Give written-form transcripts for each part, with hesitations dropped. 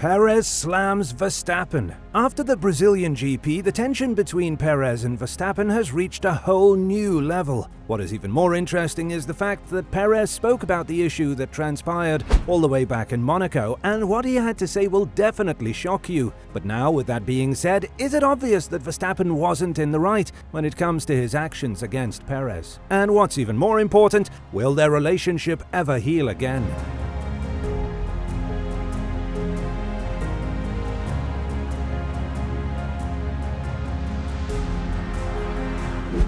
Perez slams Verstappen. After the Brazilian GP, the tension between Perez and Verstappen has reached a whole new level. What is even more interesting is the fact that Perez spoke about the issue that transpired all the way back in Monaco, and what he had to say will definitely shock you. But now, with that being said, is it obvious that Verstappen wasn't in the right when it comes to his actions against Perez? And what's even more important, will their relationship ever heal again?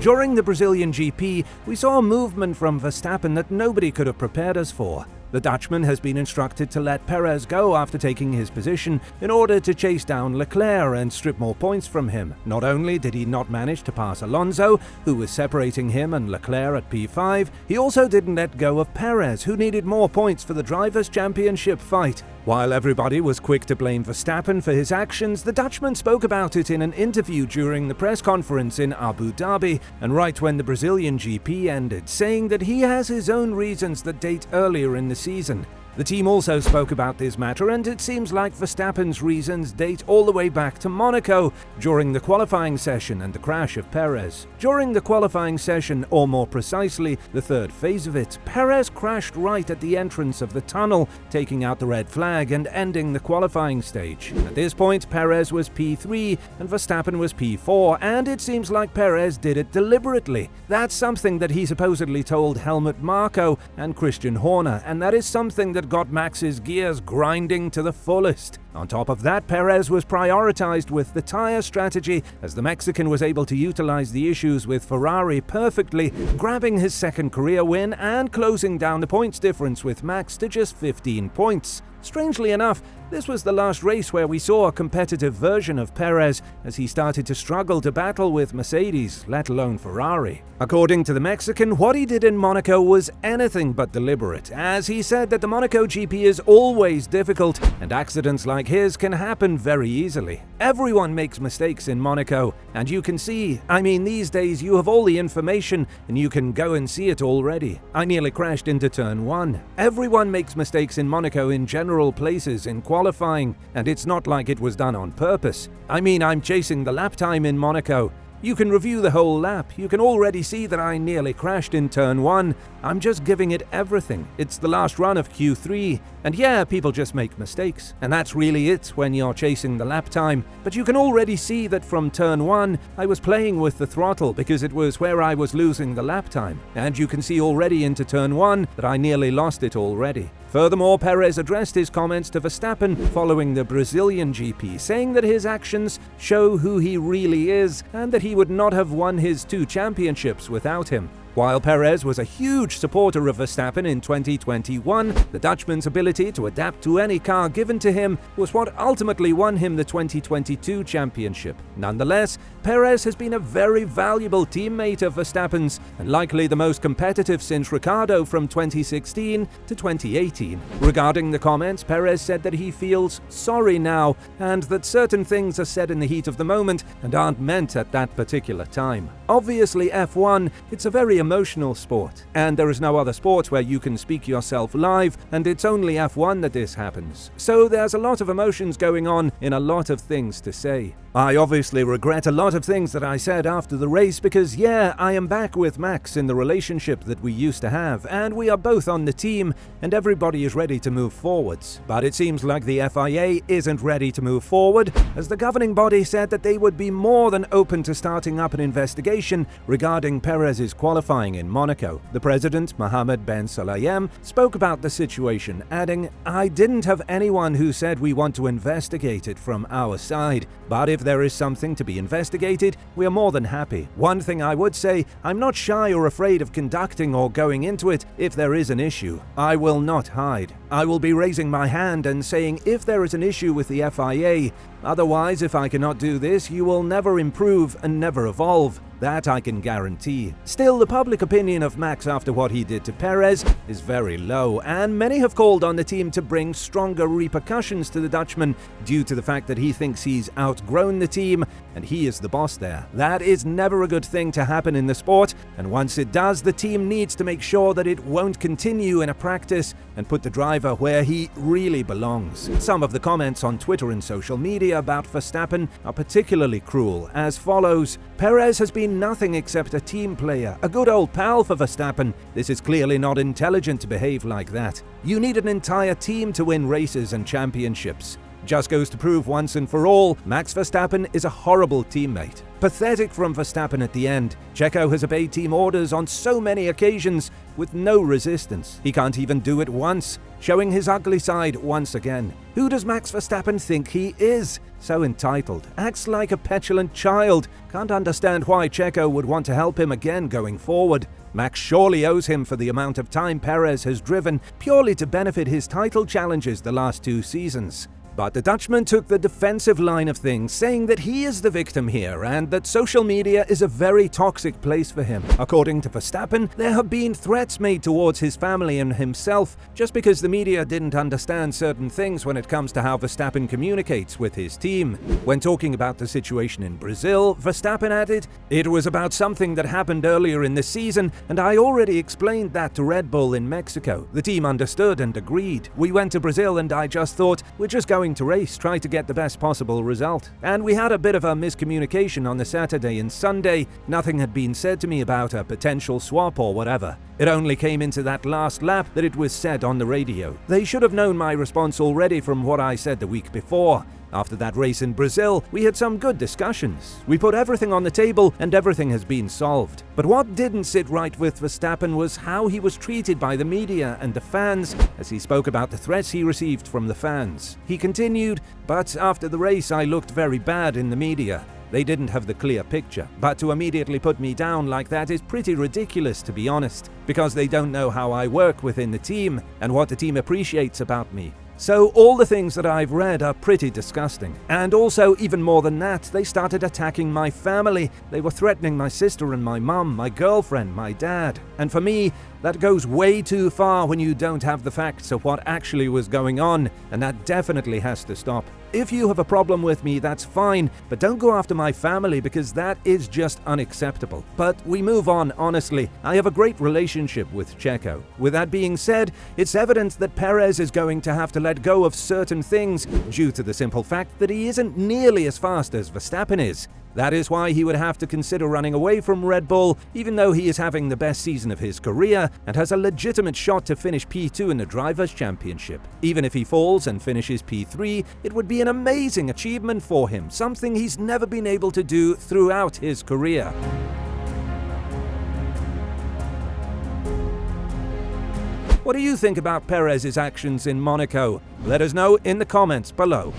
During the Brazilian GP, we saw a movement from Verstappen that nobody could have prepared us for. The Dutchman has been instructed to let Perez go after taking his position in order to chase down Leclerc and strip more points from him. Not only did he not manage to pass Alonso, who was separating him and Leclerc at P5, he also didn't let go of Perez, who needed more points for the Drivers' Championship fight. While everybody was quick to blame Verstappen for his actions, the Dutchman spoke about it in an interview during the press conference in Abu Dhabi, and right when the Brazilian GP ended, saying that he has his own reasons that date earlier in the season. The team also spoke about this matter, and it seems like Verstappen's reasons date all the way back to Monaco during the qualifying session and the crash of Perez. During the qualifying session, or more precisely, the third phase of it, Perez crashed right at the entrance of the tunnel, taking out the red flag and ending the qualifying stage. At this point, Perez was P3 and Verstappen was P4, and it seems like Perez did it deliberately. That's something that he supposedly told Helmut Marko and Christian Horner, and that is something that got Max's gears grinding to the fullest. On top of that, Perez was prioritized with the tire strategy, as the Mexican was able to utilize the issues with Ferrari perfectly, grabbing his second career win and closing down the points difference with Max to just 15 points. Strangely enough, this was the last race where we saw a competitive version of Perez, as he started to struggle to battle with Mercedes, let alone Ferrari. According to the Mexican, what he did in Monaco was anything but deliberate, as he said that the Monaco GP is always difficult, and accidents like his can happen very easily. Everyone makes mistakes in Monaco, and you can see, these days you have all the information and you can go and see it already. I nearly crashed into turn 1. Everyone makes mistakes in Monaco in general places in qualifying, and it's not like it was done on purpose. I'm chasing the lap time in Monaco. You can review the whole lap. You can already see that I nearly crashed in turn 1. I'm just giving it everything. It's the last run of Q3. And yeah, people just make mistakes. And that's really it when you're chasing the lap time. But you can already see that from turn 1, I was playing with the throttle because it was where I was losing the lap time. And you can see already into turn 1 that I nearly lost it already. Furthermore, Perez addressed his comments to Verstappen following the Brazilian GP, saying that his actions show who he really is and that he would not have won his 2 championships without him. While Perez was a huge supporter of Verstappen in 2021, the Dutchman's ability to adapt to any car given to him was what ultimately won him the 2022 championship. Nonetheless, Perez has been a very valuable teammate of Verstappen's, and likely the most competitive since Ricciardo from 2016 to 2018. Regarding the comments, Perez said that he feels sorry now, and that certain things are said in the heat of the moment and aren't meant at that particular time. Obviously, F1, it's a very emotional sport, and there is no other sport where you can speak yourself live, and it's only F1 that this happens. So there's a lot of emotions going on in a lot of things to say. I obviously regret a lot of things that I said after the race because, yeah, I am back with Max in the relationship that we used to have, and we are both on the team, and everybody is ready to move forwards. But it seems like the FIA isn't ready to move forward, as the governing body said that they would be more than open to starting up an investigation regarding Perez's qualifying in Monaco. The president, Mohammed Ben Sulayem, spoke about the situation, adding, "I didn't have anyone who said we want to investigate it from our side, but if there is something to be investigated, we are more than happy. One thing I would say, I'm not shy or afraid of conducting or going into it if there is an issue. I will not hide. I will be raising my hand and saying if there is an issue with the FIA, Otherwise, if I cannot do this, you will never improve and never evolve. That I can guarantee. Still, the public opinion of Max after what he did to Perez is very low, and many have called on the team to bring stronger repercussions to the Dutchman due to the fact that he thinks he's outgrown the team and he is the boss there. That is never a good thing to happen in the sport, and once it does, the team needs to make sure that it won't continue in a practice and put the driver where he really belongs. Some of the comments on Twitter and social media about Verstappen are particularly cruel, as follows: Perez has been nothing except a team player, a good old pal for Verstappen. This is clearly not intelligent to behave like that. You need an entire team to win races and championships. Just goes to prove once and for all, Max Verstappen is a horrible teammate. Pathetic from Verstappen at the end. Checo has obeyed team orders on so many occasions with no resistance. He can't even do it once, showing his ugly side once again. Who does Max Verstappen think he is? So entitled, acts like a petulant child, can't understand why Checo would want to help him again going forward. Max surely owes him for the amount of time Perez has driven purely to benefit his title challenges the last 2 seasons. But the Dutchman took the defensive line of things, saying that he is the victim here and that social media is a very toxic place for him. According to Verstappen, there have been threats made towards his family and himself just because the media didn't understand certain things when it comes to how Verstappen communicates with his team. When talking about the situation in Brazil, Verstappen added, "It was about something that happened earlier in the season, and I already explained that to Red Bull in Mexico. The team understood and agreed. We went to Brazil and I just thought, we're just going to race, try to get the best possible result. And we had a bit of a miscommunication on the Saturday and Sunday. Nothing had been said to me about a potential swap or whatever. It only came into that last lap that it was said on the radio. They should have known my response already from what I said the week before. After that race in Brazil, we had some good discussions. We put everything on the table and everything has been solved. But what didn't sit right with Verstappen was how he was treated by the media and the fans as he spoke about the threats he received from the fans. He continued, "But after the race I looked very bad in the media. They didn't have the clear picture. But to immediately put me down like that is pretty ridiculous, to be honest, because they don't know how I work within the team and what the team appreciates about me. So all the things that I've read are pretty disgusting. And also, even more than that, they started attacking my family. They were threatening my sister and my mum, my girlfriend, my dad. And for me, that goes way too far when you don't have the facts of what actually was going on, and that definitely has to stop. If you have a problem with me, that's fine, but don't go after my family because that is just unacceptable. But we move on, honestly. I have a great relationship with Checo. With that being said, it's evident that Perez is going to have to let go of certain things due to the simple fact that he isn't nearly as fast as Verstappen is. That is why he would have to consider running away from Red Bull, even though he is having the best season of his career and has a legitimate shot to finish P2 in the Drivers' Championship. Even if he falls and finishes P3, it would be an amazing achievement for him, something he's never been able to do throughout his career. What do you think about Perez's actions in Monaco? Let us know in the comments below.